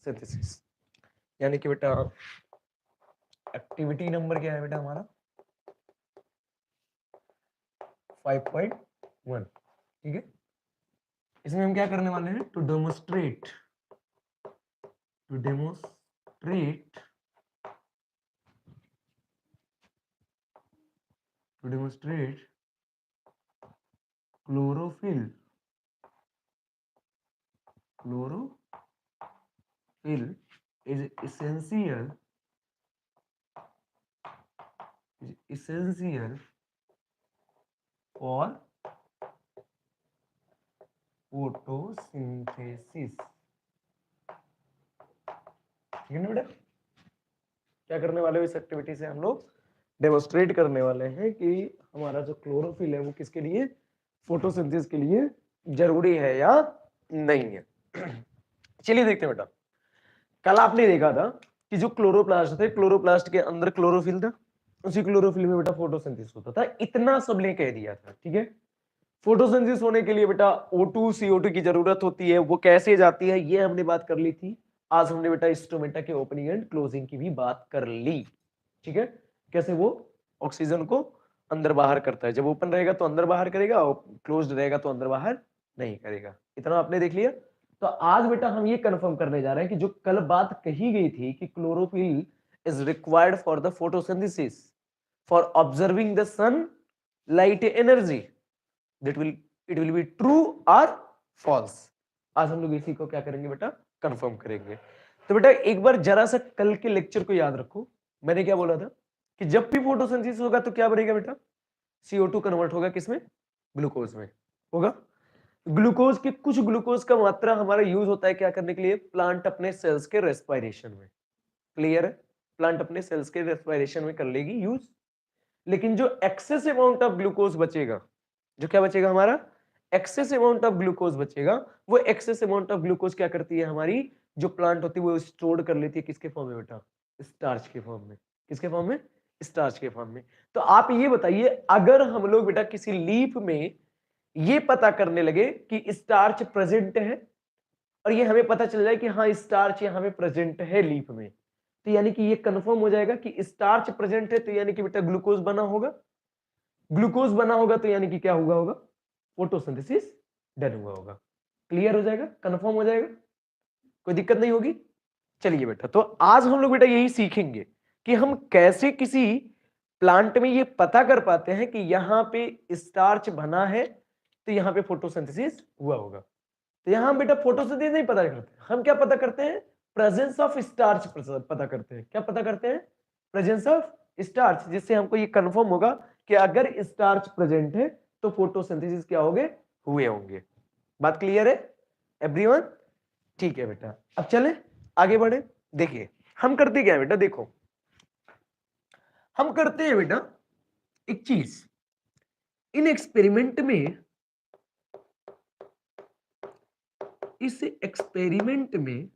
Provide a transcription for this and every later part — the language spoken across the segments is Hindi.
फोटोसिंथेसिस। यानी कि बेटा एक्टिविटी नंबर क्या है बेटा हमारा 5.1, ठीक है। इसमें हम क्या करने वाले हैं, to demonstrate chlorophyll is essential for photosynthesis, ठीक है ना बेटा। क्या करने वाले हो इस एक्टिविटी से, हम लोग डेमोस्ट्रेट करने वाले हैं कि हमारा जो क्लोरोफिल है वो किसके लिए, फोटोसिंथेसिस के लिए जरूरी है या नहीं है। चलिए देखते हैं बेटा। कल आपने देखा था कि जो क्लोरोप्लास्ट थे, क्लोरोप्लास्ट के अंदर क्लोरोफिल था, उसी क्लोरोफिल में बेटा फोटोसिंथेसिस होता था, इतना सबने कह दिया था, ठीक है। फोटोसिंथेसिस होने के लिए बेटा O2 CO2 की जरूरत होती है, वो कैसे जाती है ये हमने बात कर ली थी। आज हमने बेटा स्टोमेटा के ओपनिंग एंड क्लोजिंग की भी बात कर ली, ठीक है। कैसे वो ऑक्सीजन को अंदर बाहर करता है, जब ओपन रहेगा तो अंदर बाहर करेगा और क्लोज्ड रहेगा तो अंदर बाहर नहीं करेगा, इतना आपने देख लिया। तो आज बेटा हम ये कंफर्म करने जा रहे हैं कि जो कल बात कही गई थी कि chlorophyll is required for the photosynthesis for observing the sunlight energy, that will it will be true or false। आज हम लोग इसी को क्या करेंगे बेटा, कंफर्म करेंगे। तो बेटा एक बार जरा सा कल के लेक्चर को याद रखो, मैंने क्या बोला था कि जब भी फोटोसिंथेसिस होगा तो क्या बनेगा बेटा, CO2 कन्वर्ट होगा किसमें, ग्लूकोज में होगा। ग्लूकोज के कुछ ग्लूकोज का मात्रा हमारा यूज होता है क्या करने के लिए, प्लांट अपने सेल्स के रेस्पिरेशन में, क्लियर है। प्लांट अपने सेल्स के रेस्पिरेशन में कर लेगी यूज। लेकिन जो एक्सेस अमाउंट ऑफ ग्लूकोज बचेगा, जो क्या बचेगा हमारा एक्सेस अमाउंट ऑफ ग्लूकोज बचेगा, वो एक्सेस अमाउंट ऑफ ग्लूकोज क्या करती है हमारी जो प्लांट होती है वो स्टोर कर लेती है किसके फॉर्म में बेटा, स्टार्च के फॉर्म में। किसके फॉर्म में, स्टार्च के फॉर्म में। तो आप ये बताइए अगर हम लोग बेटा किसी लीफ में ये पता करने लगे कि स्टार्च प्रेजेंट है और ये हमें पता चल जाए कि हाँ स्टार्च यहाँ पे प्रेजेंट है लीफ में, तो यानी कि ये कंफर्म हो जाएगा कि स्टार्च प्रेजेंट है, तो यानी कि बेटा ग्लूकोज बना होगा। ग्लूकोज बना होगा तो यानी कि क्या हुआ होगा, फोटोसिंथेसिस डन हुआ होगा। क्लियर हो जाएगा, कंफर्म हो जाएगा, कोई दिक्कत नहीं होगी। चलिए बेटा तो आज हम लोग बेटा यही सीखेंगे कि हम कैसे किसी प्लांट में ये पता कर पाते हैं कि यहां पे स्टार्च बना है तो यहां पे फोटोसिंथेसिस हुआ होगा। तो यहां हम बेटा फोटोसिंथेसिस नहीं पता करते, हम क्या पता करते हैं, प्रेजेंस ऑफ स्टार्च पता करते हैं। क्या पता करते हैं, प्रेजेंस ऑफ स्टार्च, जिससे हमको ये कंफर्म होगा कि अगर स्टार्च प्रेजेंट है तो फोटोसिंथेसिस क्या होंगे, हुए होंगे। बात क्लियर है एवरीवन, ठीक है बेटा। अब चले आगे बढ़े। देखिए हम करते क्या है बेटा, देखो हम करते हैं बेटा एक चीज, इन एक्सपेरिमेंट में, इस एक्सपेरिमेंट में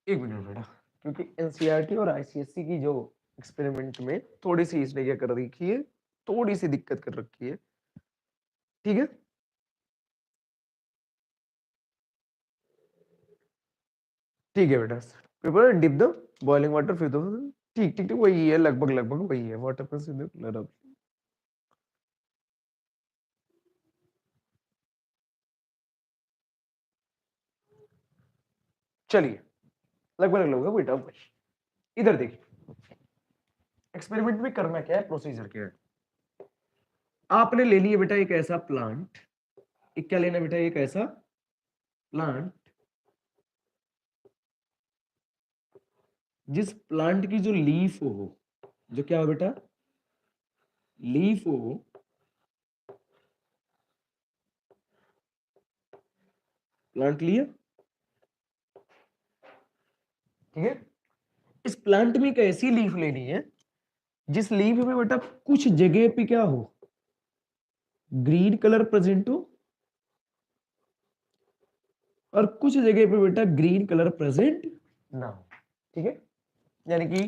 एक मिनट बेटा, क्योंकि एनसीईआरटी और आईसीएससी की जो एक्सपेरिमेंट में थोड़ी सी इसने क्या कर रखी है, थोड़ी सी दिक्कत कर रखी है, ठीक है। ठीक है बेटा, paper dip the boiling water फिर तो ठीक ठीक ठीक वही है, लगभग लगभग वही है, वाटर पर चलिए लगभग लगभग बेटा वही। इधर देखिए एक्सपेरिमेंट में करना क्या है, प्रोसीजर क्या है। आपने ले लिया बेटा एक ऐसा प्लांट, एक क्या लेना बेटा, एक ऐसा प्लांट जिस प्लांट की जो लीफ हो, जो क्या हो बेटा, लीफ हो, प्लांट लिया, ठीक है। इस प्लांट में एक ऐसी लीफ लेनी है जिस लीफ में बेटा कुछ जगह पे क्या हो, ग्रीन कलर प्रेजेंट हो और कुछ जगह पे बेटा ग्रीन कलर प्रेजेंट ना हो, ठीक है। यानी कि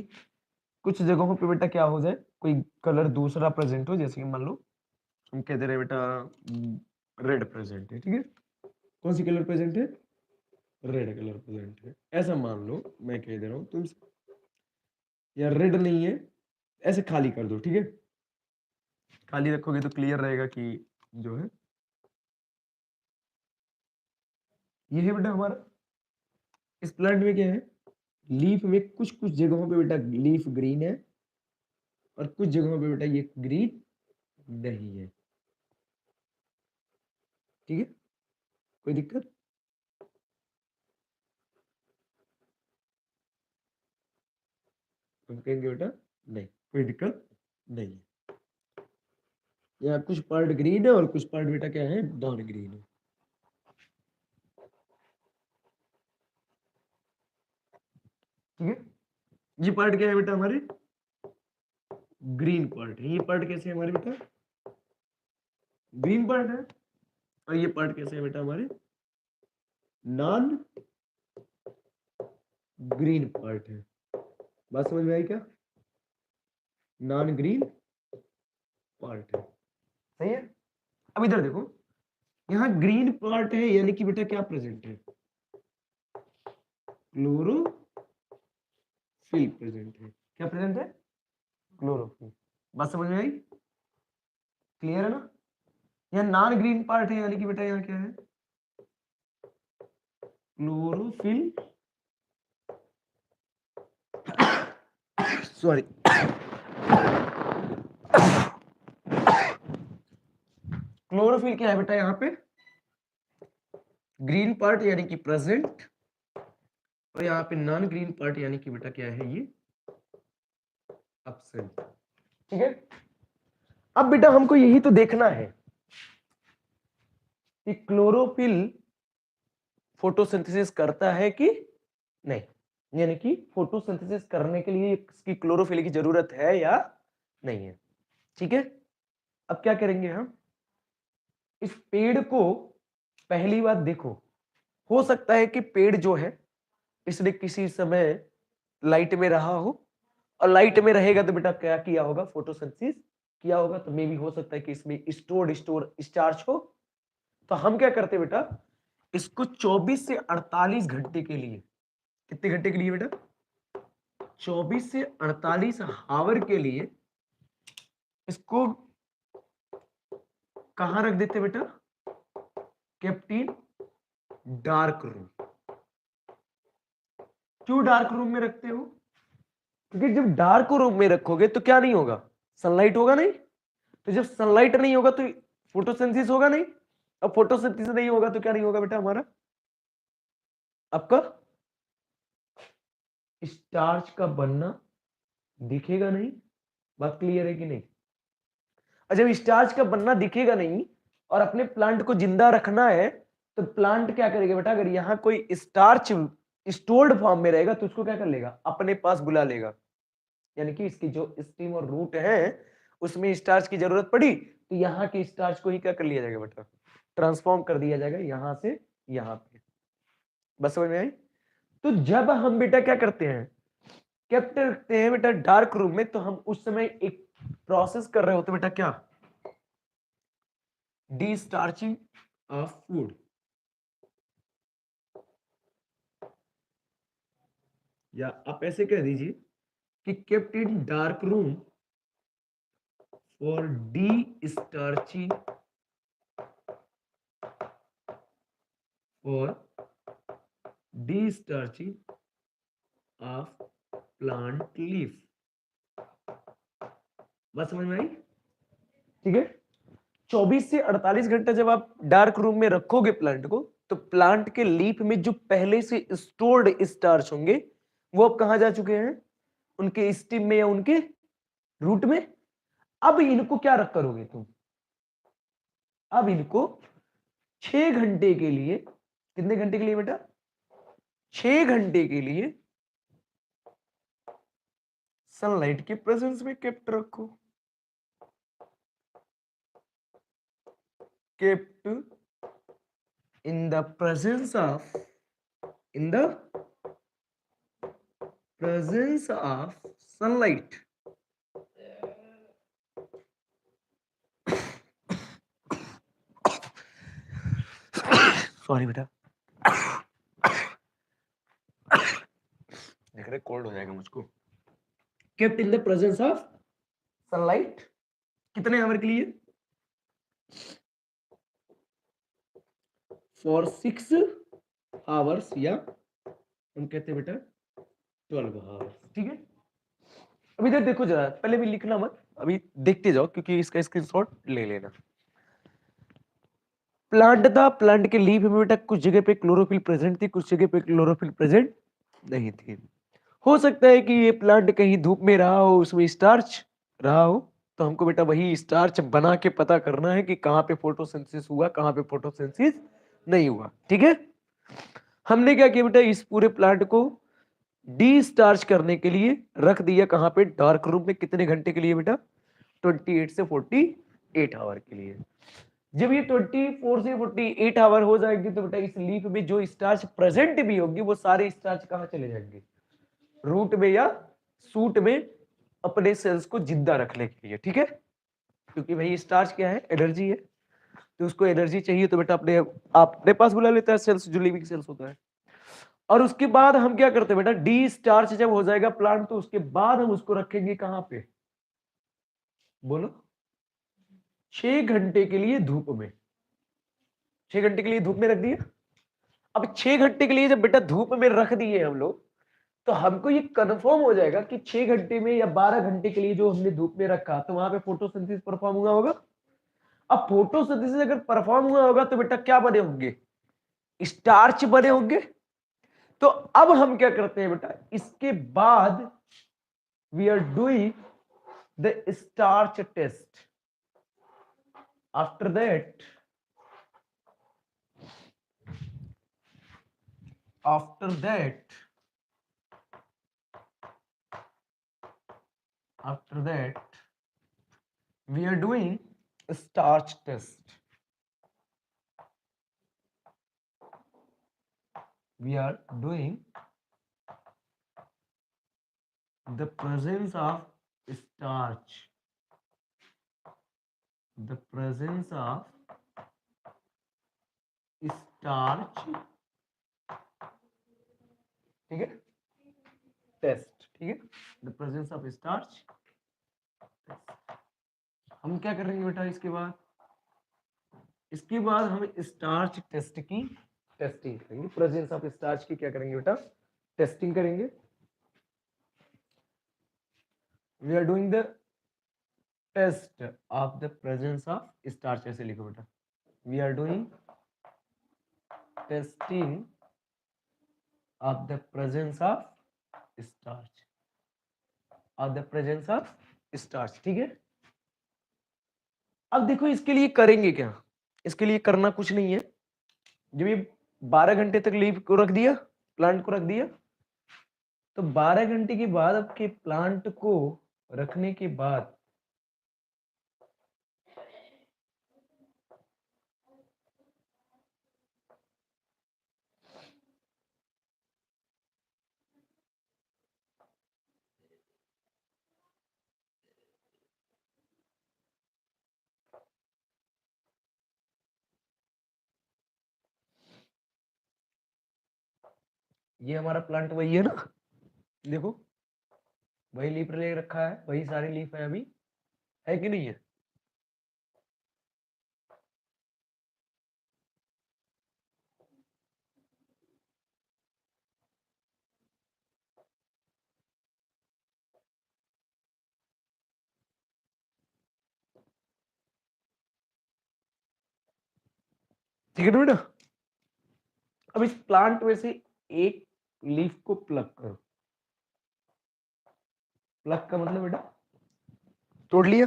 कुछ जगहों पे बेटा क्या हो जाए, कोई कलर दूसरा प्रेजेंट हो, जैसे कि मान लो हम कह दे रहे हैं बेटा रेड प्रेजेंट है, ठीक है। कौन सी कलर प्रेजेंट है? रेड कलर प्रेजेंट है। ऐसा मान लो मैं कह दे रहा हूं तुमसे यार रेड नहीं है, ऐसे खाली कर दो, ठीक है। खाली रखोगे तो क्लियर रहेगा कि जो है ये है बेटा हमारा। इस प्लांट में क्या है, लीफ में कुछ कुछ जगहों पे बेटा लीफ ग्रीन है और कुछ जगहों पे बेटा ये ग्रीन नहीं है, ठीक है। कोई दिक्कत? हम कहेंगे बेटा नहीं, कोई दिक्कत नहीं है। यहाँ कुछ पार्ट ग्रीन है और कुछ पार्ट बेटा क्या है, नॉन ग्रीन है, ठीक है। ये पार्ट क्या है बेटा हमारे, ग्रीन पार्ट है। ये पार्ट कैसे है हमारे बेटा, ग्रीन पार्ट है। और ये पार्ट कैसे है बेटा हमारे, नॉन ग्रीन पार्ट है। बात समझ में आई क्या, नॉन ग्रीन पार्ट है, सही है। अब इधर देखो, यहाँ ग्रीन पार्ट है यानी कि बेटा क्या प्रेजेंट है, क्लोरोफिल प्रेजेंट है। क्या प्रेजेंट है, क्लोरोफिल। बात समझ में आई, क्लियर है ना। यहाँ नॉन ग्रीन पार्ट है यानी कि बेटा यहाँ क्या है, क्लोरोफिल सॉरी क्लोरोफिल क्या है बेटा यहाँ पे, ग्रीन पार्ट यानी कि प्रेजेंट, और यहाँ पे नॉन ग्रीन पार्ट यानी कि बेटा क्या है, ये एब्सेंट, ठीक है। अब बेटा हमको यही तो देखना है कि क्लोरोफिल फोटोसिंथेसिस करता है कि नहीं, यानी कि फोटोसिंथेसिस करने के लिए इसकी क्लोरोफिल की जरूरत है या नहीं है, ठीक है। अब क्या करेंगे हम, इस पेड़ को पहली बात देखो, हो सकता है कि पेड़ जो है इसने किसी समय लाइट में रहा हो, और लाइट में रहेगा तो बेटा क्या किया होगा, फोटोसिंथेसिस किया होगा। तो मे भी हो सकता है कि इसमें स्टोर स्टार्च हो। तो हम क्या करते हैं बेटा, इसको 24 से 48 घंटे के लिए, कितने घंटे के लिए बेटा, 24 से 48 आवर के लिए इसको कहां रख देते बेटा, कैप्टिन डार्क रूम। क्यों डार्क रूम में रखते हो, क्योंकि जब डार्क रूम में रखोगे तो क्या नहीं होगा, सनलाइट होगा नहीं। तो जब सनलाइट नहीं होगा तो फोटोसिंथेसिस होगा नहीं। अब फोटोसिंथेसिस नहीं होगा तो क्या नहीं होगा बेटा हमारा, आपका स्टार्च का बनना दिखेगा नहीं। बात क्लियर है कि नहीं। और जब स्टार्च का बनना दिखेगा नहीं और अपने प्लांट को जिंदा रखना है, तो प्लांट क्या करेगा बेटा, अगर यहां कोई स्टार्च स्टोर्ड फॉर्म में रहेगा तो उसको क्या कर लेगा, अपने पास बुला लेगा। यानी कि इसकी जो स्टीम और रूट है उसमें स्टार्च की जरूरत पड़ी तो यहाँ के स्टार्च को ही क्या कर लिया जाएगा बेटा, ट्रांसफॉर्म कर दिया जाएगा यहां से यहां पे। बस समझ में आई। तो जब हम बेटा क्या करते हैं, कैप्चर रखते हैं बेटा डार्क रूम में, तो हम उस समय एक प्रोसेस कर रहे होते बेटा, क्या, डी स्टार्चिंग ऑफ फूड, या आप ऐसे कह दीजिए कि kept in dark room for destarching, और destarching of plant leaf. बात समझ में आई, ठीक है। 24 से 48 घंटा जब आप डार्क रूम में रखोगे प्लांट को, तो प्लांट के लीफ में जो पहले से स्टोर्ड स्टार्च होंगे वो अब कहां जा चुके हैं, उनके स्टिम में या उनके रूट में। अब इनको क्या रख करोगे तुम, अब इनको 6 घंटे के लिए, कितने घंटे के लिए बेटा, 6 घंटे के लिए सनलाइट के प्रेजेंस में केप्ट रखो, kept in the presence of, in the presence of sunlight, sorry बेटा, देख रहे कोल्ड हो जाएगा मुझको। Kept in the presence of sunlight कितने आवर के लिए? फॉर 6 आवर्स, या हम कहते हैं बेटा 12 आवर्स। ठीक है, अभी इधर देखो जरा, पहले भी लिखना मत, अभी देखते जाओ क्योंकि इसका स्क्रीनशॉट ले लेना। प्लांट था, प्लांट के लीफ में बेटा कुछ जगह पे क्लोरोफिल प्रेजेंट थी, कुछ जगह पे क्लोरोफिल प्रेजेंट नहीं थी। हो सकता है कि ये प्लांट कहीं धूप में रहा हो, उसमें स्टार्च रहा हो, तो हमको बेटा वही स्टार्च बना के पता करना है कि कहां पे फोटोसिंथेसिस हुआ, कहां पे फोटोसिंथेसिस नहीं हुआ। ठीक है, हमने क्या किया बेटा, इस पूरे प्लांट को डी स्टार्च करने के लिए रख दिया कहां पे, डार्क रूम में। कितने घंटे के लिए बेटा? 28 से 48 आवर के लिए। जब ये 24 से 48 आवर हो जाएगी तो बेटा इस लीफ में जो स्टार्च प्रेजेंट भी होगी वो सारे स्टार्च कहां चले जाएंगे? रूट में या सूट में, अपने सेल्स को जिंदा रखने के लिए। ठीक है, क्योंकि भाई स्टार्च क्या है? एनर्जी है, तो उसको एनर्जी चाहिए तो बेटा अपने पास बुला लेता है सेल्स, जो लिविंग सेल्स होता है। और उसके बाद हम क्या करते हैं बेटा, डी स्टार्च जब हो जाएगा प्लांट तो उसके बाद हम उसको रखेंगे कहां पे? बोलो, 6 घंटे के लिए धूप में। 6 घंटे के लिए धूप में रख दिया। अब 6 घंटे के लिए जब बेटा धूप में रख दिए हम लोग, तो हमको ये कंफर्म हो जाएगा कि 6 घंटे में या 12 घंटे के लिए जो हमने धूप में रखा तो वहां पे फोटोसिंथेसिस परफॉर्म हुआ होगा। अब फोटोसिंथेसिस अगर परफॉर्म हुआ होगा तो बेटा क्या बने होंगे? स्टार्च बने होंगे। तो अब हम क्या करते हैं बेटा, इसके बाद we are doing the starch test. After that we are doing a starch test. We are doing the presence of starch. The presence of starch. ठीक है, टेस्ट। ठीक है, द प्रेजेंस ऑफ स्टार्च। हम क्या करेंगे बेटा इसके बाद? इसके बाद हम स्टार्च टेस्ट की टेस्टिंग करेंगे। प्रेजेंस ऑफ स्टार्च की क्या करेंगे बेटा? टेस्टिंग करेंगे। We are doing the test of the presence of starch, ऐसे लिखो बेटा। We are doing testing of the presence of starch, of the presence of starch. ठीक है, अब देखो इसके लिए करेंगे क्या? इसके लिए करना कुछ नहीं है। जब ये 12 घंटे तक लीफ को रख दिया, प्लांट को रख दिया, तो 12 घंटे के बाद आपके प्लांट को रखने के बाद ये हमारा प्लांट वही है ना, देखो वही लीफ ले रखा है, वही सारी लीफ है अभी, है कि नहीं है? ठीक है ना बेटा? अब इस प्लांट में से एक लीफ को प्लग करो। प्लग का मतलब बेटा तोड़ लिया।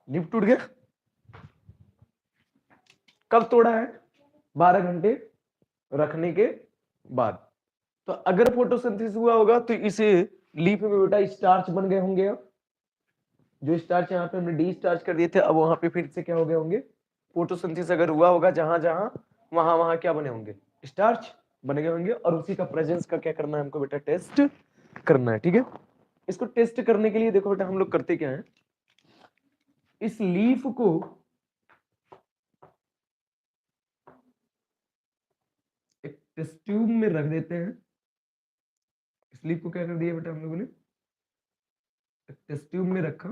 लीफ टूट गया। कब तोड़ा है? 12 घंटे रखने के बाद। तो अगर फोटोसिंथेसिस हुआ होगा तो इसे लीफ में बेटा स्टार्च बन गए होंगे। अब जो स्टार्च यहाँ पे हमने डी स्टार्च कर दिए थे, अब वहां पे फिर से क्या हो गए होंगे? फोटोसिंथेसिस अगर हुआ होगा जहां जहां, वहां वहां क्या बने होंगे? स्टार्च बन गए होंगे। और उसी का प्रेजेंस का क्या करना है हमको बेटा? टेस्ट करना है। ठीक है, इसको टेस्ट करने के लिए देखो बेटा हम लोग करते क्या है, इस लीफ को एक टेस्ट ट्यूब में रख देते हैं। इस लीफ को क्या कर दिया बेटा हम लोगों ने, एक टेस्ट ट्यूब में रखा,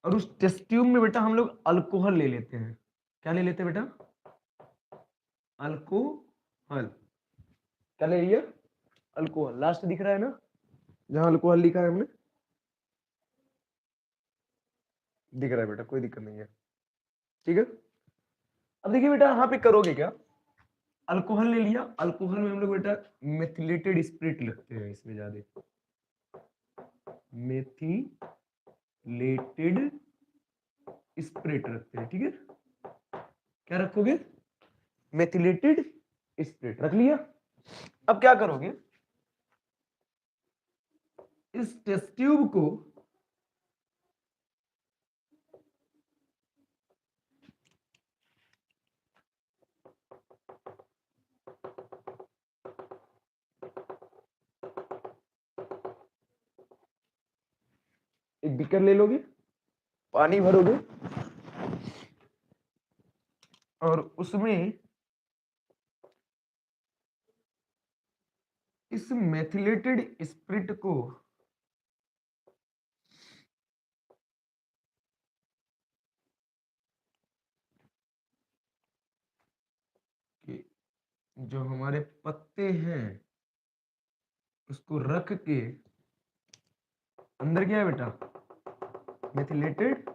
और उस टेस्ट ट्यूब में बेटा हम लोग अल्कोहल ले लेते हैं। क्या ले लेते हैं बेटा, अल्कोहल। क्या ले लिया, अल्कोहल। लास्ट दिख रहा है ना जहां अल्कोहल लिखा है हमने, दिख रहा है बेटा, कोई दिक्कत नहीं है, ठीक है। अब देखिए बेटा यहाँ पे करोगे क्या, अल्कोहल ले लिया, अल्कोहल में हम लोग बेटा मेथिलेटेड स्पिरिट लगते हैं इसमें ज्यादा, मेथिलेटेड स्पिरिट रखते हैं, ठीक है। क्या रखोगे, मेथिलेटेड स्पिरिट रख लिया। अब क्या करोगे, इस टेस्ट ट्यूब को एक बीकर ले लोगे, पानी भरोगे, और उसमें इस मेथिलेटेड स्पिरिट को जो हमारे पत्ते हैं उसको रख के, अंदर क्या है बेटा, मेथिलेटेड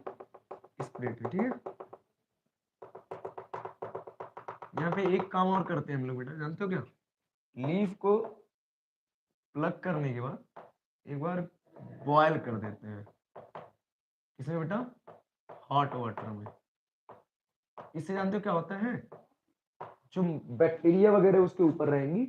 स्पिरिट है, ठीक है। यहाँ पे एक काम और करते हैं हम लोग बेटा, जानते हो क्या, लीफ को प्लग करने के बाद एक बार बॉयल कर देते हैं, किसमें बेटा, हॉट वाटर में। इससे जानते हो क्या होता है, जो बैक्टीरिया वगैरह उसके ऊपर रहेंगी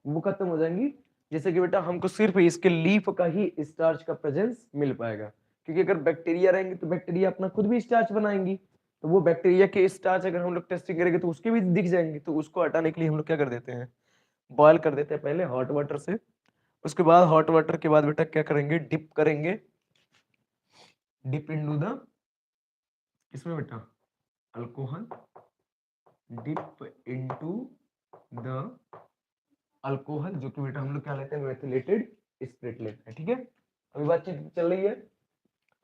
वो खत्म हो जाएंगी, जैसे कि बेटा हमको सिर्फ इसके लीफ का ही स्टार्च का प्रेजेंस मिल पाएगा। क्योंकि अगर बैक्टीरिया रहेंगे तो बैक्टीरिया अपना खुद भी स्टार्च बनाएंगी, तो वो बैक्टीरिया के स्टार्च अगर हम लोग टेस्टिंग करेंगे तो उसके भी दिख जाएंगे। तो उसको हटाने के लिए हम लोग क्या कर देते हैं, बॉयल कर देते हैं पहले हॉट वाटर से। उसके बाद हॉट वाटर के बाद बेटा क्या करेंगे, डिप करेंगे, डिप इनटू द, इसमें बेटा alcohol, dip into the alcohol, जो कि बेटा हम लोग क्या लेते हैं, मेथिलेटेड स्पिरिट लेते हैं, ठीक है। अभी बातचीत चल रही है।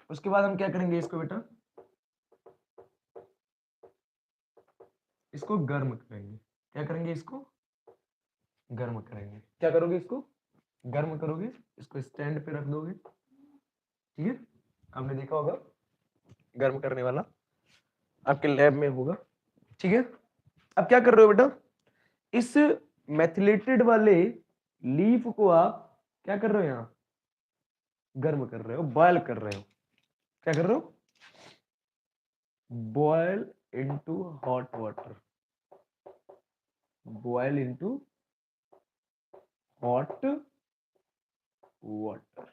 उसके बाद हम क्या करेंगे, इसको बेटा इसको गर्म करेंगे। क्या करेंगे, इसको गर्म करेंगे। क्या करोगे, इसको गर्म करोगे, इसको स्टैंड पे रख दोगे, ठीक है। आपने देखा होगा गर्म करने वाला, आपके लैब में होगा, ठीक है। अब क्या कर रहे हो बेटा, इस मेथिलेटेड वाले लीफ को आप क्या कर रहे हो, यहां गर्म कर रहे हो, बॉयल कर रहे हो। क्या कर रहे हो, boil into hot water, boil into hot water,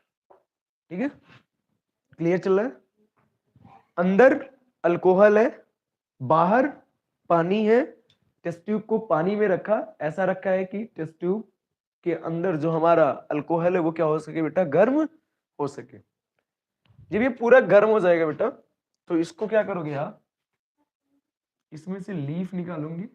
ठीक है। क्लियर चल रहा है, अंदर अल्कोहल है, बाहर पानी है, टेस्ट ट्यूब को पानी में रखा, ऐसा रखा है कि टेस्ट ट्यूब के अंदर जो हमारा अल्कोहल है वो क्या हो सके बेटा, गर्म हो सके। जब ये पूरा गर्म हो जाएगा बेटा तो इसको क्या करोगे आप, इसमें से लीफ निकालोगे,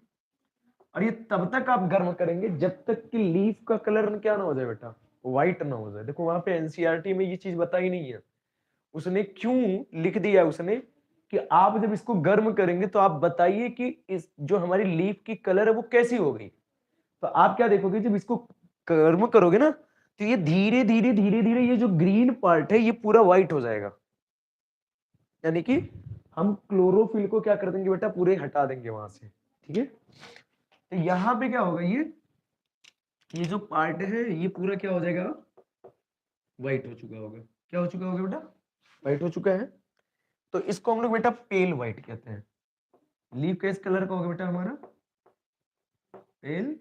और ये तब तक आप गर्म करेंगे जब तक कि लीफ का कलर क्या ना हो जाए बेटा, व्हाइट ना हो जाए। देखो वहां पे एनसीईआरटी में ये चीज बताई नहीं है, उसने क्यों लिख दिया उसने कि आप जब इसको गर्म करेंगे तो आप बताइए कि इस जो हमारी लीफ की कलर है वो कैसी हो गई। तो आप क्या देखोगे, जब इसको गर्म करोगे ना तो ये धीरे धीरे धीरे धीरे ये जो ग्रीन पार्ट है ये पूरा व्हाइट हो जाएगा, यानी कि हम क्लोरोफिल को क्या कर देंगे बेटा, पूरे हटा देंगे वहां से, ठीक है। तो यहां पे क्या होगा, ये जो पार्ट है ये पूरा क्या हो जाएगा, व्हाइट हो चुका होगा। क्या हो चुका होगा बेटा, व्हाइट हो चुका है। तो इसको हम लोग बेटा पेल व्हाइट कहते हैं। लीफ का इस कलर का होगा बेटा हमारा पेल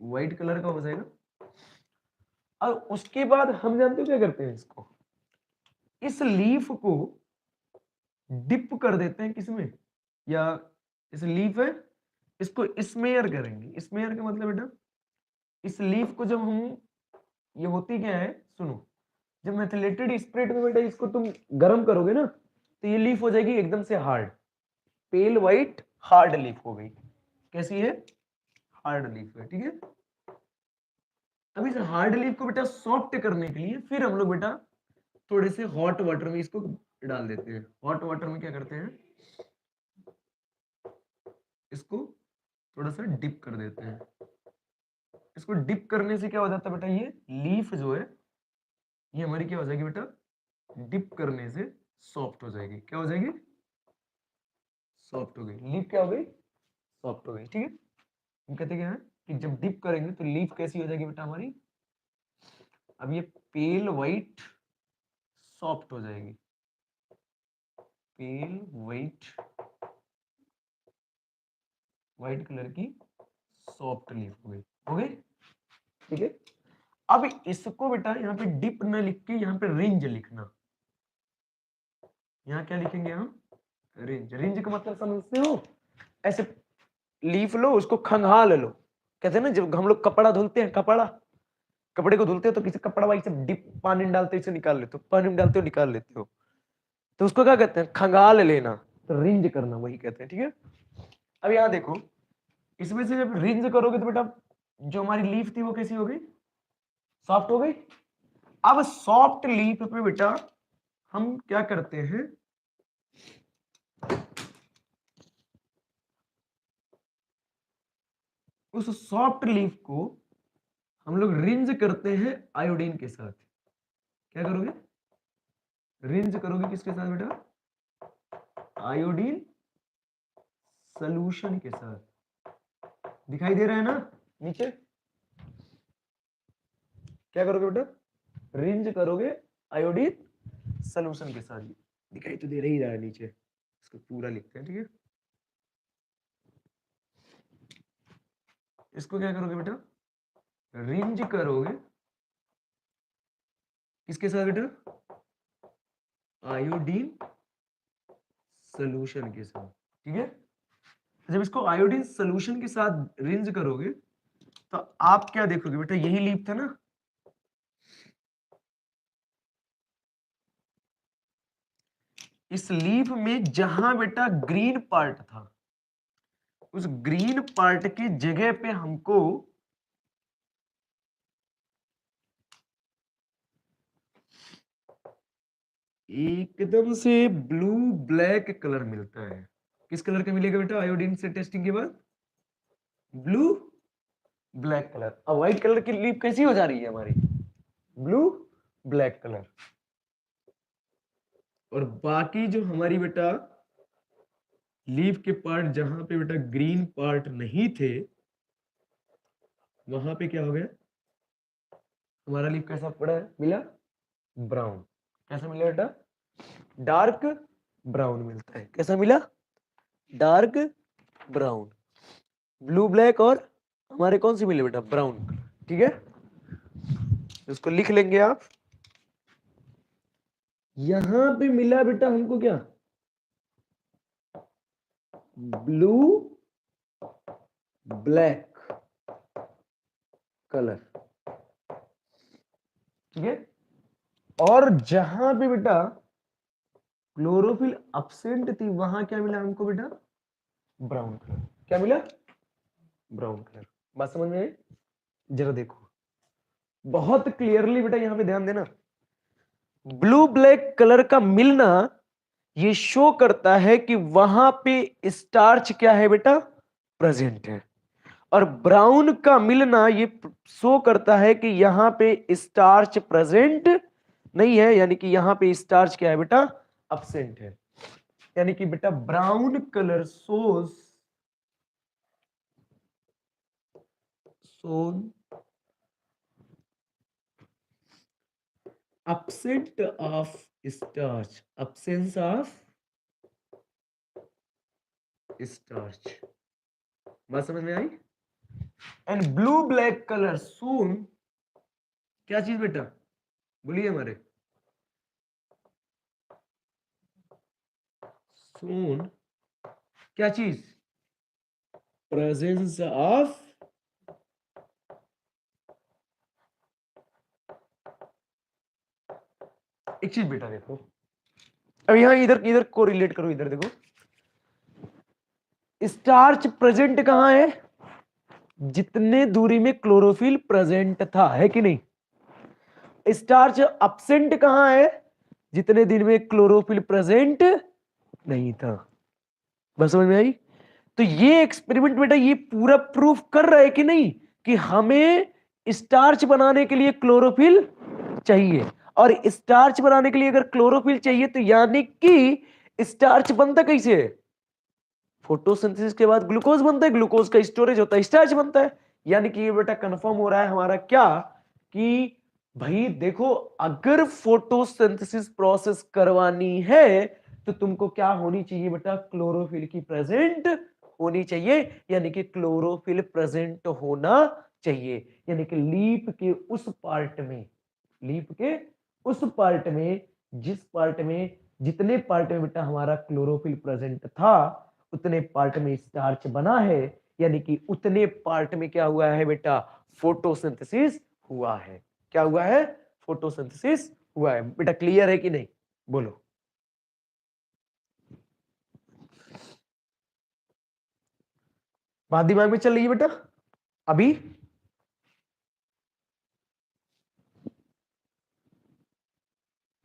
व्हाइट कलर का हो जाएगा। और उसके बाद हम जानते हो क्या करते हैं, इसको इस लीफ को डिप कर देते हैं किसमें, या इस लीफ है इसको स्मेयर करेंगे। स्मेयर का मतलब बेटा इस लीफ को जब हम, ये होती क्या है सुनो, जब मेथिलेटेड स्पिरिट में बेटा इसको तुम गर्म करोगे ना तो ये लीफ हो जाएगी एकदम से हार्ड, पेल व्हाइट हार्ड लीफ हो गई। कैसी है? हार्ड लीफ है, ठीक है। अब इस हार्ड लीफ को बेटा सॉफ्ट करने के लिए फिर हम लोग बेटा थोड़े से हॉट वाटर में इसको डाल देते हैं। हॉट वाटर में क्या करते हैं, इसको थोड़ा सा डिप कर देते हैं। इसको डिप करने से क्या हो जाता है बेटा, ये लीफ जो है ये हमारी क्या हो जाएगी बेटा, डिप करने से सॉफ्ट हो जाएगी। क्या हो जाएगी? सॉफ्ट हो गई लीफ। क्या हो गई? सॉफ्ट हो गई, ठीक है। हम कहते क्या है कि जब डिप करेंगे तो लीफ कैसी हो जाएगी बेटा हमारी, अब ये पेल व्हाइट सॉफ्ट हो जाएगी। पेल व्हाइट, व्हाइट कलर की सॉफ्ट लीफ हो गई, हो गई, ठीक है। अब इसको बेटा यहाँ पे डिप न लिख के यहाँ पे रिंज लिखना। यहाँ क्या लिखेंगे हम? रिंज। रिंज का मतलब समझते हो? ऐसे लीफ लो, उसको खंगाल लो। कहते हैं ना जब हम लोग कपड़ा धुलते हैं, कपड़े को धुलते हो तो किसी कपड़ा वाई से डिप पानी में डालते हो, इसे निकाल लेते हो, पानी में डालते हो निकाल लेते हो, तो उसको क्या कहते हैं? खंगाल लेना। तो रिंज करना वही कहते हैं, ठीक है। अब यहाँ देखो, इसमें से जब रिंज करोगे तो बेटा जो हमारी लीफ थी वो कैसी हो गई? सॉफ्ट हो गई। अब सॉफ्ट लीफ पे बेटा हम क्या करते हैं, उस सॉफ्ट लीफ को हम लोग रिंज करते हैं आयोडीन के साथ। क्या करोगे? रिंज करोगे किसके साथ बेटा? आयोडीन सॉल्यूशन के साथ। दिखाई दे रहा है ना नीचे? क्या करोगे बेटा? रिंज करोगे आयोडीन सॉल्यूशन के साथ। दिखाई तो दे रही रहा है नीचे, इसको पूरा लिखते हैं, ठीक है। इसको क्या करोगे बेटा? रिंज करोगे किसके साथ बेटा? आयोडीन सॉल्यूशन के साथ, ठीक है। जब इसको आयोडीन सॉल्यूशन के साथ रिंज करोगे तो आप क्या देखोगे बेटा, यही लीफ था ना, इस लीफ में जहां बेटा ग्रीन पार्ट था, उस ग्रीन पार्ट की जगह पे हमको एकदम से ब्लू ब्लैक कलर मिलता है। किस कलर का मिलेगा बेटा आयोडीन से टेस्टिंग के बाद? Blue black colour. अब व्हाइट कलर की लीफ कैसी हो जा रही है हमारी? Blue black colour. और बाकी जो हमारी बेटा लीफ के पार्ट जहां पे बेटा ग्रीन पार्ट नहीं थे, वहां पे क्या हो गया, हमारा लीफ कैसा पड़ा है, मिला ब्राउन। कैसा मिला बेटा? डार्क ब्राउन मिलता है। कैसा मिला? Dark brown. ब्लू ब्लैक और हमारे कौन सी मिले बेटा? ब्राउन, ठीक है। इसको लिख लेंगे आप। यहां पे मिला बेटा हमको क्या? ब्लू ब्लैक कलर, ठीक है। और जहां पे बेटा क्लोरोफिल एब्सेंट थी वहां क्या मिला हमको बेटा? Brown colour. क्या मिला? Brown colour. बात समझ में आई? जरा देखो बहुत क्लियरली बेटा, यहां पे ध्यान देना। ब्लू ब्लैक कलर का मिलना ये शो करता है कि वहां पे स्टार्च क्या है बेटा? प्रेजेंट है। और ब्राउन का मिलना ये शो करता है कि यहां पे स्टार्च प्रेजेंट नहीं है, यानी कि यहां पे स्टार्च क्या है बेटा? एब्सेंट है। यानी कि बेटा brown colour shown absent of starch, absence of starch। बात समझ में आई? And blue black colour shown क्या चीज बेटा? बोलिए हमारे। सोन क्या चीज? प्रेजेंस ऑफ एक चीज बेटा देखो, अब यहाँ इधर इधर को रिलेट करो, इधर देखो, स्टार्च प्रेजेंट कहां है, जितने दूरी में क्लोरोफिल प्रेजेंट था, है कि नहीं। स्टार्च अब्सेंट कहां है, जितने दिन में क्लोरोफिल प्रेजेंट नहीं था। बस समझ में आई। तो ये एक्सपेरिमेंट बेटा ये पूरा प्रूफ कर रहा है कि नहीं कि हमें स्टार्च बनाने के लिए क्लोरोफिल चाहिए, और स्टार्च बनाने के लिए अगर क्लोरोफिल चाहिए तो यानी कि स्टार्च बनता कैसे है, फोटोसिंथेसिस के बाद ग्लूकोज बनता है, ग्लूकोज का स्टोरेज होता है, स्टार्च बनता है। यानी कि ये बेटा कंफर्म हो रहा है हमारा क्या, कि भाई देखो अगर फोटोसिंथेसिस प्रोसेस करवानी है तो तुमको क्या होनी चाहिए बेटा, क्लोरोफिल की प्रेजेंट होनी चाहिए, यानी कि क्लोरोफिल प्रेजेंट होना चाहिए, यानी कि लीफ के उस पार्ट में, लीफ के उस पार्ट में, जिस पार्ट में, जितने पार्ट में बेटा हमारा क्लोरोफिल प्रेजेंट था उतने पार्ट में स्टार्च बना है, यानी कि उतने पार्ट में क्या हुआ है बेटा, फोटोसिंथेसिस हुआ है। क्या हुआ है, फोटोसिंथेसिस हुआ है। बेटा क्लियर है कि नहीं, बोलो। बात दिमाग में चल रही है बेटा अभी।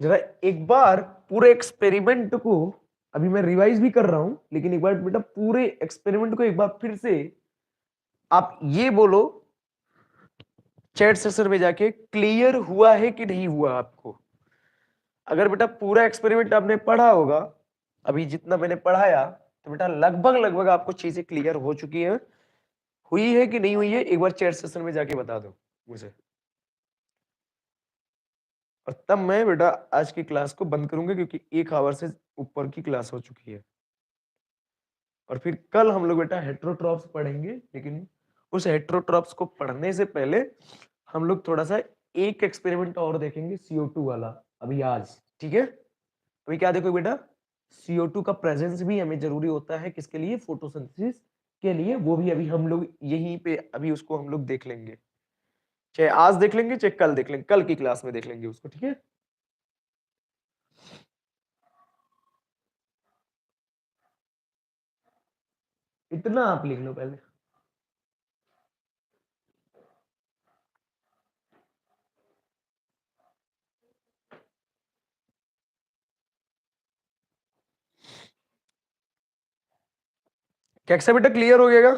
जरा एक बार पूरे एक्सपेरिमेंट को, अभी मैं रिवाइज भी कर रहा हूं, लेकिन एक बार बेटा पूरे एक्सपेरिमेंट को एक बार फिर से आप ये बोलो चैट सेशन में जाके, क्लियर हुआ है कि नहीं हुआ आपको। अगर बेटा पूरा एक्सपेरिमेंट आपने पढ़ा होगा, अभी जितना मैंने पढ़ाया, तो बेटा लगभग लगभग आपको चीजें क्लियर हो चुकी है, हुई है कि नहीं हुई है, एक बार चैट सेशन में जाके बता दो मुझे। और तब मैं बेटा आज की क्लास को बंद करूंगा, क्योंकि 1 आवर से ऊपर की क्लास हो चुकी है। और फिर कल हम लोग बेटा हेट्रोट्रॉप्स पढ़ेंगे, लेकिन उस हेट्रोट्रॉप्स को पढ़ने से पहले हम लोग थोड़ा सा एक एक्सपेरिमेंट और देखेंगे, CO2 वाला, अभी आज। ठीक है, अभी क्या देखो बेटा, CO2 का प्रेजेंस भी हमें जरूरी होता है, किसके लिए, फोटोसिंथेसिस के लिए। वो भी अभी हम लोग यहीं पे अभी उसको हम लोग देख लेंगे, चाहे आज देख लेंगे चाहे कल देख लेंगे, कल की क्लास में देख लेंगे उसको। ठीक है, इतना आप लिख लो पहले। कैसा बेटा क्लियर हो गया,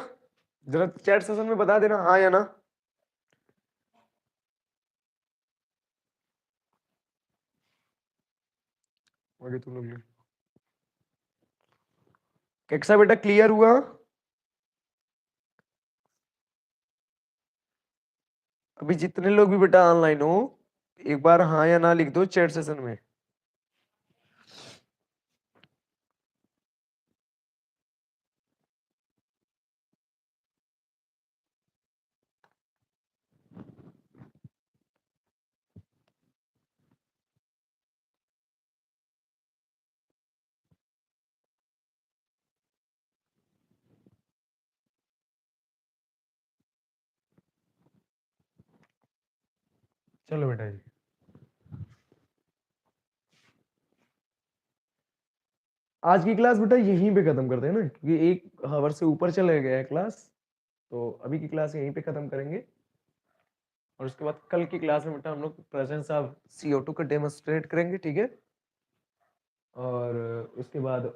जरा चैट सेशन में बता देना हाँ या ना। आगे तुम लोग कैसा बेटा क्लियर हुआ। अभी जितने लोग भी बेटा ऑनलाइन हो, एक बार हाँ या ना लिख दो चैट सेशन में। चलो बेटा जी, आज की क्लास बेटा यहीं पे खत्म करते हैं ना, क्योंकि 1 आवर से ऊपर चले गया है क्लास, तो अभी की क्लास यहीं पे खत्म करेंगे। और उसके बाद कल की क्लास में बेटा हम लोग प्रेजेंस ऑफ CO2 का डेमोन्स्ट्रेट करेंगे। ठीक है, और उसके बाद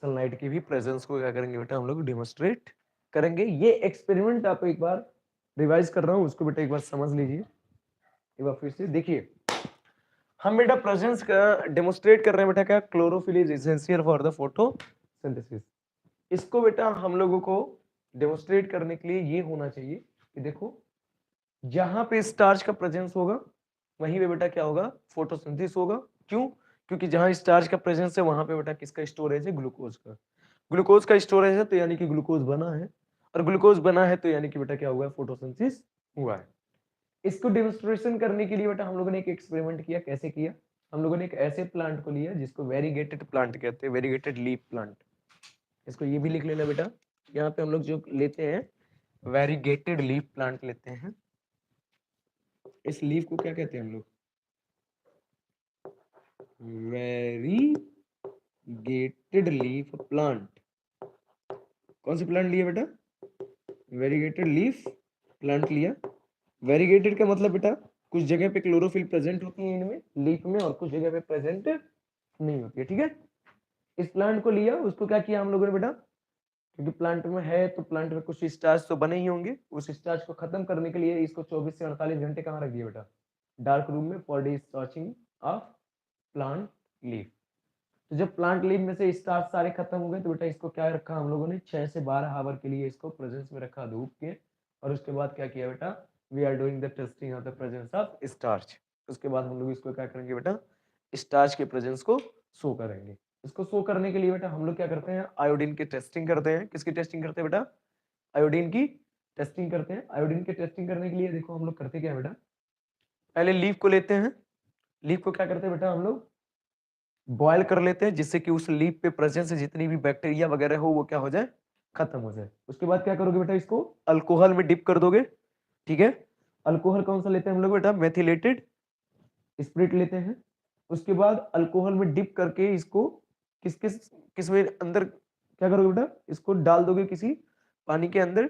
सनलाइट की भी प्रेजेंस को क्या करेंगे बेटा, हम लोग डेमोन्स्ट्रेट करेंगे। ये एक्सपेरिमेंट आप एक बार रिवाइज कर रहा हूँ, उसको बेटा एक बार समझ लीजिए, एक बार फिर से देखिए। हम बेटा प्रेजेंस का डेमोन्स्ट्रेट कर रहे हैं बेटा, क्या, chlorophyll is essential for the photosynthesis. इसको बेटा हम लोगों को डेमोन्स्ट्रेट करने के लिए ये होना चाहिए कि देखो, जहां पे स्टार्च का प्रेजेंस होगा वहीं पे बेटा क्या होगा, फोटोसिंथेसिस होगा। क्यों, क्योंकि जहां स्टार्च का प्रेजेंस है वहां पे बेटा किसका स्टोरेज है, ग्लूकोज का। ग्लूकोज का स्टोरेज है तो यानी कि ग्लूकोज बना है, और ग्लूकोज बना है तो यानी कि बेटा क्या हुआ है, फोटोसिंथेसिस हुआ है। इसको डेमोन्स्ट्रेशन करने के लिए बेटा हम लोगों ने एक एक्सपेरिमेंट किया। कैसे किया, हम लोगों ने एक ऐसे प्लांट को लिया जिसको वेरीगेटेड प्लांट कहते हैं, वेरीगेटेड लीफ प्लांट। इसको ये भी लिख लेना बेटा, यहाँ पे हम लोग जो लेते हैं वेरीगेटेड लीफ प्लांट लेते हैं। इस लीफ को क्या कहते हैं हम लोग, वेरीगेटेड लीफ प्लांट, कौन सी प्लांट लिया बेटा? वेरीगेटेड लीफ प्लांट लिया। वेरीगेटेड का मतलब बेटा कुछ जगह पे क्लोरोफिल प्रेजेंट होती है इनमें लीफ में और कुछ जगह पे प्रेजेंट नहीं होती है, ठीक है। इस प्लांट को लिया, उसको क्या किया हम लोगों ने बेटा, क्योंकि प्लांट में है तो प्लांट में कुछ स्टार्च तो बने ही होंगे, उस स्टार्च को खत्म करने के लिए इसको 24 से 48 घंटे कहाँ रख दिया बेटा? डार्क रूम में, for destarching of plant leaf. तो जब प्लांट लीफ में से स्टार्च सारे खत्म हो गए तो बेटा इसको क्या रखा हम लोगों ने, 6 से 12 आवर के लिए इसको प्रेजेंस में रखा धूप के, और उसके बाद क्या किया बेटा, we are doing the testing of the presence of starch. उसके बाद हम लोग इसको क्या करेंगे बेटा, स्टार्च के प्रेजेंस को शो करेंगे। इसको शो करने के लिए बेटा हम लोग क्या करते हैं, आयोडीन की टेस्टिंग करते हैं। किसकी टेस्टिंग करते हैं बेटा? आयोडीन की टेस्टिंग करते हैं। आयोडीन की टेस्टिंग करने के लिए देखो हम लोग करते क्या है बेटा, पहले लीफ को लेते हैं, लीफ को क्या करते हैं बेटा हम लोग, बॉयल कर लेते हैं, जिससे कि उस लीफ पे प्रेजेंस जितनी भी बैक्टीरिया वगैरह हो वो क्या हो जाए, खत्म हो जाए। उसके बाद क्या करोगे बेटा, इसको अल्कोहल में डिप कर दोगे, ठीक है। अल्कोहल कौन सा लेते हैं हम लोग बेटा, मेथिलेटेड स्पिरिट लेते हैं। उसके बाद अल्कोहल में डिप करके इसको किस किस किस में अंदर क्या करोगे बेटा, इसको डाल दोगे किसी पानी के अंदर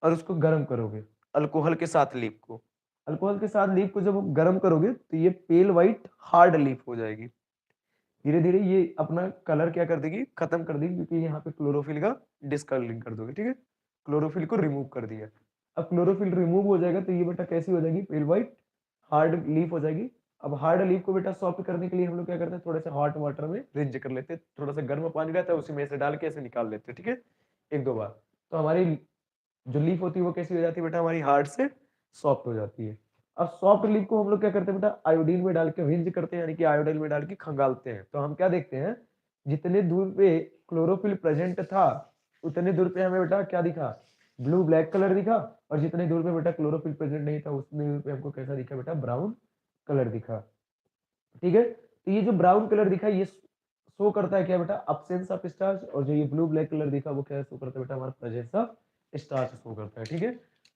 और उसको गर्म करोगे अल्कोहल के साथ लीफ को। अल्कोहल के साथ लीफ को जब गर्म करोगे तो ये पेल व्हाइट हार्ड लीफ हो जाएगी। धीरे धीरे ये अपना कलर क्या कर देगी, खत्म कर देगी, क्योंकि यहाँ पे क्लोरोफिल का डिस्कलरिंग कर दोगे, ठीक है। क्लोरोफिल को रिमूव कर दिया। अब क्लोरोफिल रिमूव हो जाएगा तो ये बेटा कैसी हो जाएगी, पेल व्हाइट हार्ड लीफ हो जाएगी। अब हार्ड लीफ को बेटा सॉफ्ट करने के लिए हम लोग क्या करते हैं, थोड़े से हॉट वाटर में रिंज कर लेते हैं, थोड़ा सा गर्म पानी रहता है उसी में से डाल के ऐसे निकाल लेते हैं, ठीक है, एक दो बार। तो हमारी जो लीफ होती है वो कैसी हो जाती है बेटा, हमारी हार्ड से सॉफ्ट हो जाती है। अब सॉफ्ट लीफ को हम लोग क्या करते हैं बेटा, आयोडीन में डाल के रिंज करते हैं, यानी कि आयोडीन में डाल के खंगालते हैं। तो हम क्या देखते हैं, जितने दूर पे क्लोरोफिल प्रेजेंट था उतने दूर पे हमें बेटा क्या दिखा, ब्लू ब्लैक कलर दिखा, और जितने दूर पे बेटा क्लोरोफिल प्रेजेंट नहीं था उतने दूर पे हमको कैसा दिखा बेटा, ब्राउन कलर दिखा, ठीक है। तो ये जो ब्राउन कलर दिखा ये शो करता है क्या बेटा, अब्सेंस ऑफ स्टार्च, और जो ये ब्लू ब्लैक कलर दिखा वो क्या शो करता है बेटा, हमारा प्रेजेंस ऑफ स्टार्च शो करता है, ठीक है।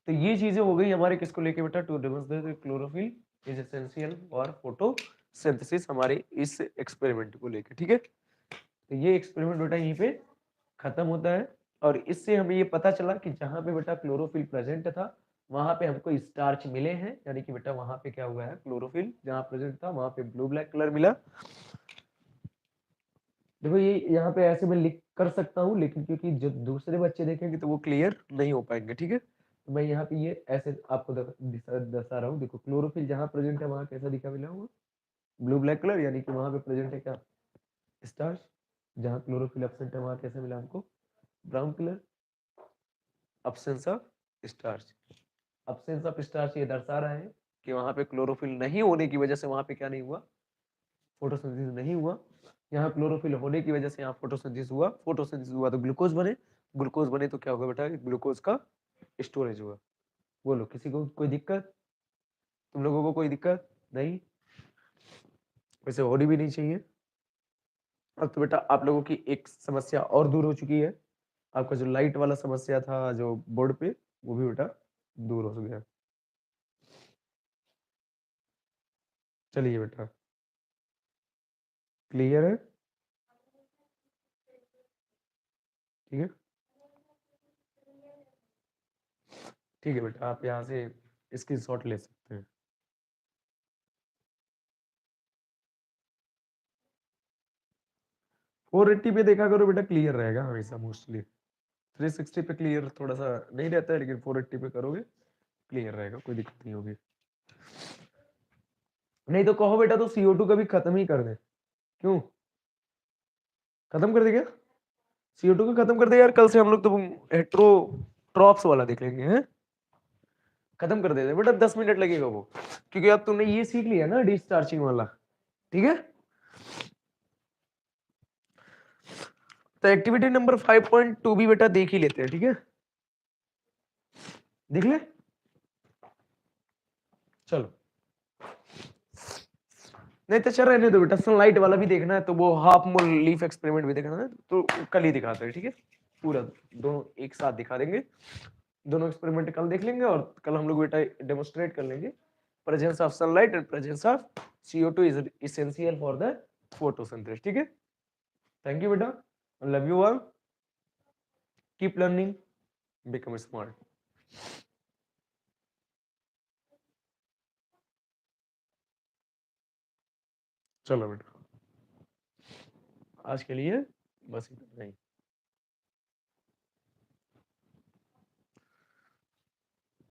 तो ये चीजें हो गई हमारे किसको लेके बेटा, to demonstrate chlorophyll is essential for photosynthesis, हमारे इस एक्सपेरिमेंट को लेके, ठीक है। तो ये एक्सपेरिमेंट बेटा यहीं पे खत्म होता है, और इससे हमें ये पता चला कि जहां पे बेटा क्लोरोफिल प्रेजेंट था वहां पे हमको स्टार्च मिले हैं, यानी कि बेटा वहां पे क्या हुआ है, क्लोरोफिल जहां प्रेजेंट था वहां पे ब्लू ब्लैक कलर मिला। देखो ये यहाँ पे ऐसे मैं लिख कर सकता हूँ, लेकिन क्योंकि जो दूसरे बच्चे देखेंगे तो वो क्लियर नहीं हो पाएंगे, ठीक है। तो मैं यहाँ पे ये ऐसे आपको दर्शा रहा हूँ। देखो क्लोरोफिल जहाँ प्रेजेंट है वहां कैसा दिखा मिला हुआ, ब्लू ब्लैक कलर, यानी कि वहां पे प्रेजेंट है क्या, स्टार्च। जहाँ क्लोरोफिल एब्सेंट है वहां कैसे मिला हमको, brown colour, absence of starch. Absence of starch ये दर्शा रहा है कि वहां पे क्लोरोफिल नहीं होने की वजह से वहां पे क्या नहीं हुआ, फोटोसिंथेसिस नहीं हुआ। यहाँ क्लोरोफिल होने की वजह से यहाँ फोटोसिंथेसिस हुआ, फोटोसिंथेसिस हुआ तो ग्लूकोज बने, ग्लूकोज बने तो क्या होगा बेटा, ग्लूकोज का स्टोरेज हुआ। बोलो किसी को कोई दिक्कत, तुम लोगों को कोई दिक्कत नहीं, वैसे होनी भी नहीं चाहिए। अब तो बेटा आप लोगों की एक समस्या और दूर हो चुकी है, आपका जो लाइट वाला समस्या था जो बोर्ड पे वो भी बेटा दूर हो गया। चलिए बेटा क्लियर है, ठीक है, ठीक है बेटा आप यहाँ से स्क्रीनशॉट ले सकते हैं। 480 पे देखा करो बेटा, क्लियर रहेगा हमेशा मोस्टली। 360 पे क्लियर थोड़ा सा नहीं रहता है, लेकिन 480 पे करोगे क्लियर रहेगा, कोई दिक्कत नहीं होगी। नहीं तो कहो बेटा तो CO2 का भी खत्म ही कर दे, क्यों खत्म कर दे क्या, CO2 का खत्म कर दे यार, कल से हम लोग तो हेट्रोट्रॉप्स वाला देख लेंगे, हैं खत्म कर देते बेटा, 10 मिनट लगेगा वो, क्योंकि अब तुमने ये सीख लिया ना डिस्चार्जिंग वाला, ठीक है। तो एक्टिविटी नंबर 5.2 भी बेटा देख ही लेते हैं, ठीक है, देख ले, चलो। नहीं तो चल रहने दो बेटा, सनलाइट वाला भी देखना है तो वो हाफ मून लीफ एक्सपेरिमेंट भी देखना है तो कल ही दिखाते हैं, ठीक है, पूरा दोनों एक साथ दिखा देंगे। दोनों एक्सपेरिमेंट कल देख लेंगे और कल हम लोग बेटा डेमोस्ट्रेट कर लेंगे presence of sunlight and presence of CO2 is essential for the photosynthesis. ठीक है, thank you बेटा, love you all, keep learning, become smart. चलो बेटा, आज के लिए बस इतना ही।